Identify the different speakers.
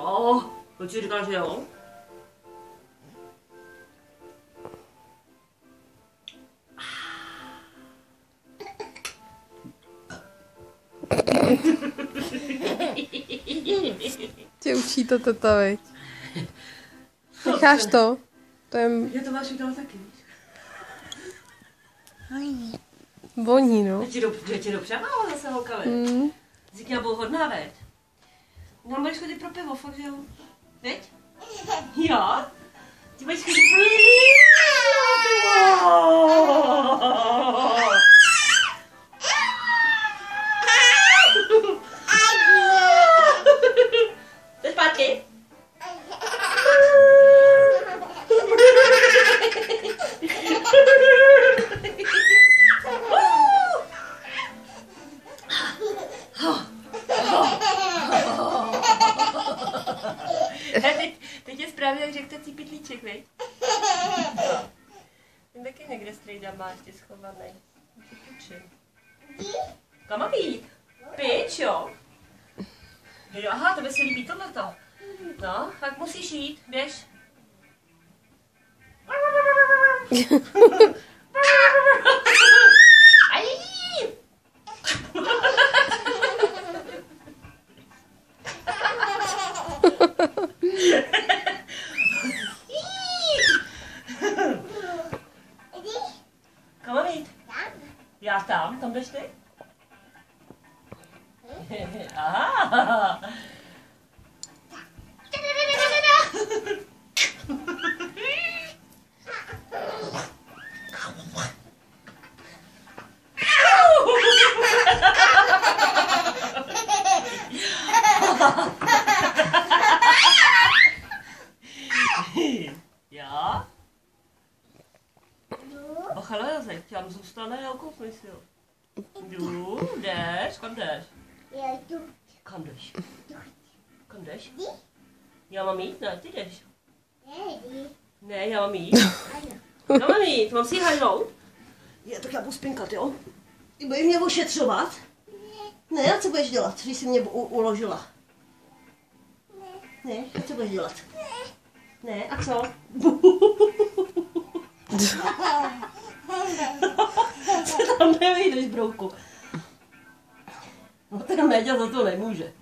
Speaker 1: Jo, to si říkal, že jo?
Speaker 2: Tě učí to teta, veď. Necháš to? To je...
Speaker 1: Já to máš udělat taky, víš?
Speaker 2: Voní, no.
Speaker 1: Já ti dopřávala zase holka, veď? Díky, já byl hodná, veď? No, budeš chodit pro pivo, fakt, že jo? Veď? Jo? Ty budeš chodit pro pivo! Jdeš zpátky? Teď je správně, jak řekl ten pitlíček, viď? Ten taky někde strejda má ještě schovaný. Kam má být? Pryč, jo? Aha, tebe se líbí tohleto. No, tak musíš jít, běž. Kam mám jít? Já tam jdeš ty? Aha. Já? Bachala, zeď, tam zůstane, já koupím si ho. Jdu, jdeš, kam jdeš? Kam jdeš? Kam jdeš? Já mám jít? Ne, ty jdeš. Ne, já mám jít. Já mám jít, mám si ji hajnout? Je, tak já budu spinkat, jo? Ty budeš mě ošetřovat? Ne, a co budeš dělat, když jsi mě uložila? Ne, a co budeš dělat? Ne, a co? Co tam nevyjdeš, brouku? No ten Méďa za to nemůže.